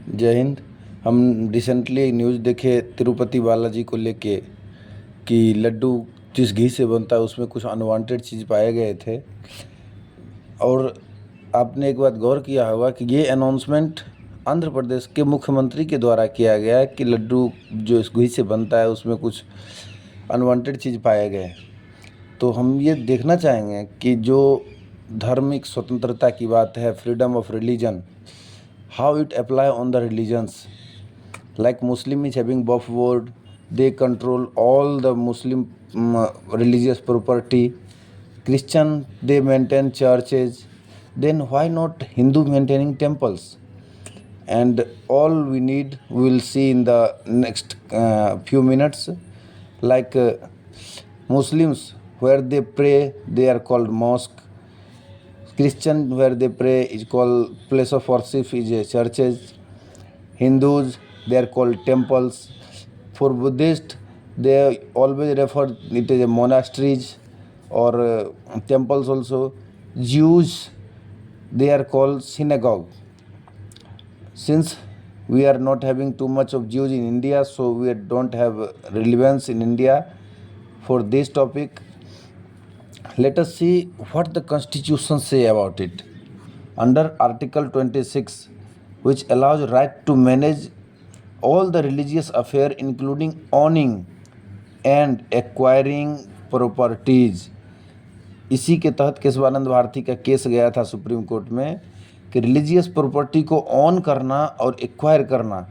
जय हिंद। हम recently news देखे तिरुपति बालाजी को लेके कि लड्डू जिस घी से बनता है उसमें कुछ अनवांटेड चीज़ पाए गए थे। और आपने एक बात गौर किया होगा कि ये अनाउंसमेंट आंध्र प्रदेश के मुख्यमंत्री के द्वारा किया गया है कि लड्डू जो इस घी से बनता है उसमें कुछ अनवांटेड चीज़ पाए गए। तो हम ये देखना चाहेंगे कि जो धार्मिक स्वतंत्रता की बात है, freedom of religion, how it apply on the religions. Like Muslim is having Waqf board, they control all the Muslim religious property. Christian, they maintain churches. Then why not Hindu maintaining temples? And all we need we will see in the next few minutes. Like Muslims, where they pray, they are called mosque. Christian, where they pray, is called place of worship, is churches. Hindus, they are called temples. For Buddhist, they always refer it as a monasteries or temples also. Jews, they are called synagogue. Since we are not having too much of Jews in India, so we don't have relevance in India for this topic. Let us see what the constitution say about it. Under Article 26, which allows right to manage all the religious affair including owning and acquiring properties. इसी के तहत केशवानंद भारती का case गया था supreme court में कि religious property को on करना और एक्वायर करना,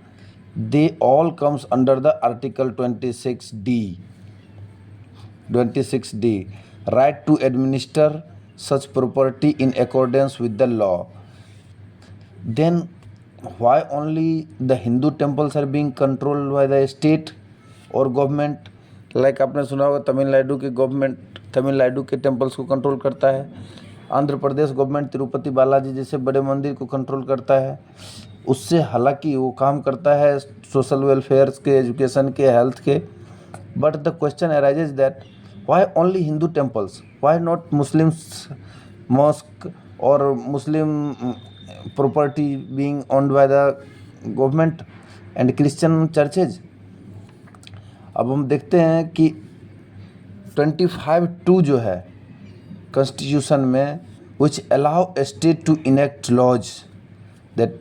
they all comes under the article 26D, right to administer such property in accordance with the law. Then why only the Hindu temples are being controlled by the state or government? Like आपने सुना होगा तमिलनाडु की government Tamil Nadu के temples को control करता है, Andhra Pradesh government Tirupati Balaji जैसे बड़े मंदिर को कंट्रोल करता है। उससे हालांकि वो काम करता है सोशल वेलफेयर्स के, एजुकेशन के, हेल्थ के, but the question arises that why only Hindu temples? Why not Muslims mosque or Muslim property being owned by the government and Christian churches? अब हम देखते हैं कि 25(2) जो है कॉन्स्टिट्यूशन में which allow a state to enact laws, that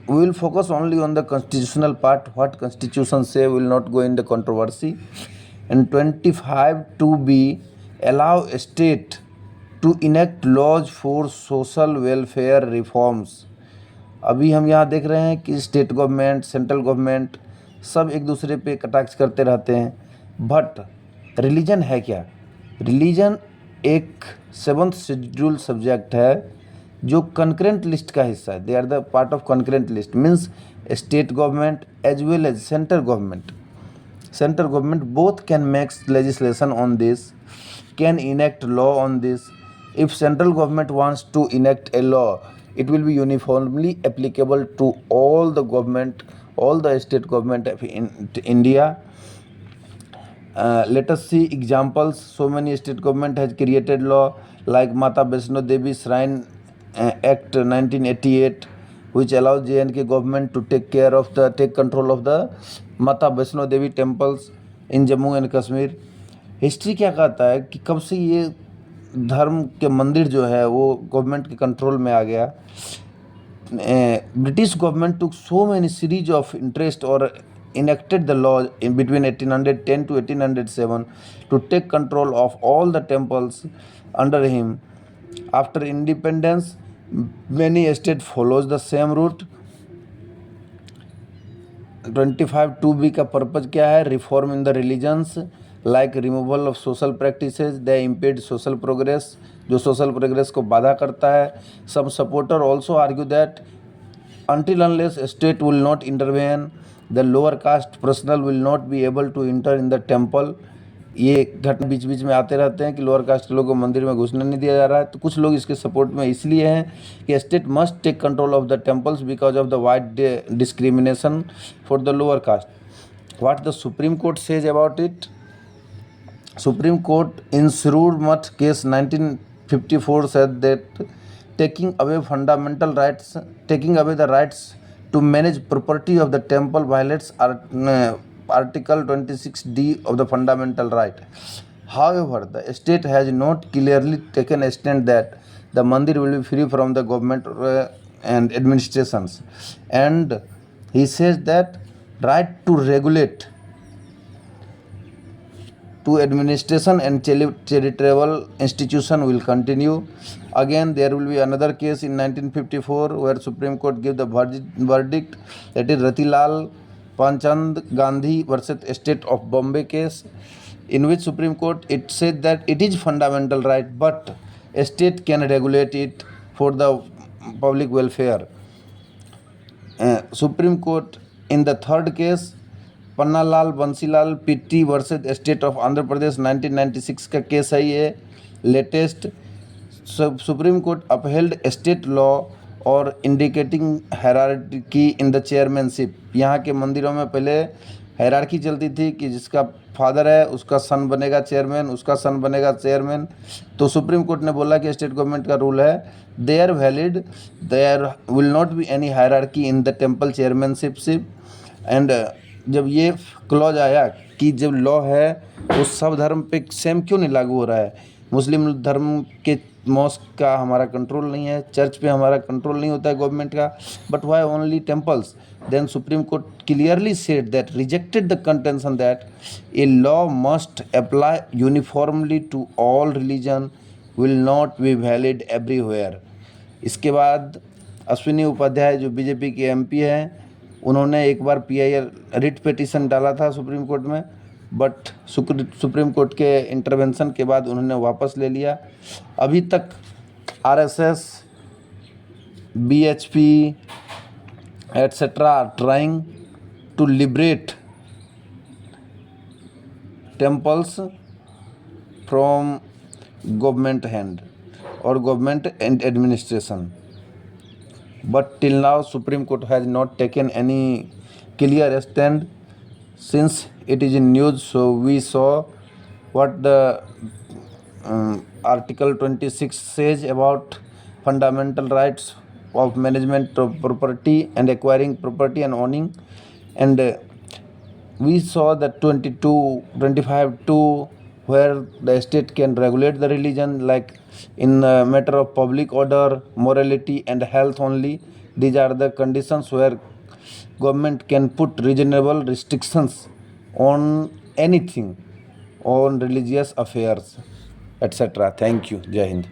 we will focus only on the constitutional part. What constitution say will not go in the controversy. And 25(2)(b) allow a state to enact laws for social welfare reforms. अभी हम यहाँ देख रहे हैं कि state government, central government सब एक दूसरे पे कटाक्ष करते रहते हैं, बट रिलीजन है क्या? रिलीजन एक 7th शेड्यूल सब्जेक्ट है जो कंकरेंट लिस्ट का हिस्सा है. They are the part of concurrent list, means state government as well as central government. Central government both can make legislation on this, can enact law on this. If central government wants to enact a law, it will be uniformly applicable to all the government, all the state government of India. Let us see examples. So many state government has created law like Mata Vaishno Devi Shrine Act 1988, which allows J&K government to take control of the Mata Vaishno Devi temples in Jammu and Kashmir. History क्या कहता है कि कब से ये धर्म के मंदिर जो है वो गवर्नमेंट के कंट्रोल में आ गया. British government took so many series of interest और enacted the law in between 1810 to 1807 to take control of all the temples under him. After independence, many states follows the same route. 25(2)(b) का purpose क्या है? Reform in the religions, like removal of social practices, they impede social progress, जो social progress को बाधा करता है. Some supporter also argue that until unless state will not intervene, the lower caste personnel will not be able to enter in the temple. ये घटना बीच बीच में आते रहते हैं कि लोअर कास्ट के लोगों को मंदिर में घुसने नहीं दिया जा रहा है. तो कुछ लोग इसके सपोर्ट में इसलिए हैं कि state must take control of the temples because of the wide discrimination for the lower caste. What the Supreme Court says about it? Supreme Court in Sirur Math case 1954 said that taking away the rights to manage property of the temple violates Article 26D of the fundamental right. However, the state has not clearly taken a stand that the mandir will be free from the government and administrations, and he says that right to regulate to administration and charitable institution will continue. Again, there will be another case in 1954 where Supreme Court gave the verdict, that is Ratilal Panchand Gandhi versus State of Bombay case, in which Supreme Court it said that it is fundamental right, but a state can regulate it for the public welfare. Supreme Court in the third case, Pannalal Bansilal Pitti versus state of Andhra Pradesh 1996 का case है ये latest. Supreme court upheld state law और indicating hierarchy in the chairmanship. यहाँ के मंदिरों में पहले hierarchy चलती थी कि जिसका फादर है उसका सन बनेगा चेयरमैन, उसका सन बनेगा चेयरमैन. तो सुप्रीम कोर्ट ने बोला कि स्टेट गवर्नमेंट का रूल है, they are valid, there will not be any hierarchy in the temple chairmanship. And जब ये क्लॉज आया कि जब लॉ है वो सब धर्म पे सेम क्यों नहीं लागू हो रहा है, मुस्लिम धर्म के मॉस्क का हमारा कंट्रोल नहीं है, चर्च पे हमारा कंट्रोल नहीं होता है गवर्नमेंट का, but why only temples. Then Supreme Court clearly said that rejected the contention that a law must apply uniformly to all religion, will not be valid everywhere. इसके बाद अश्विनी उपाध्याय जो बीजेपी के एमपी हैं, उन्होंने एक बार PIL रिट पिटीशन डाला था supreme court में, बट सुप्रीम कोर्ट के इंटरवेंशन के बाद उन्होंने वापस ले लिया. अभी तक RSS, BHP etcetera trying to liberate temples from government hand और government and administration. But till now, Supreme Court has not taken any clear stand. Since it is in news, so we saw what the Article 26 says about fundamental rights of management of property and acquiring property and owning. And we saw that 25(2) where the state can regulate the religion, like in the matter of public order, morality and health only. These are the conditions where government can put reasonable restrictions on anything, on religious affairs, etc. Thank you. Jai Hind.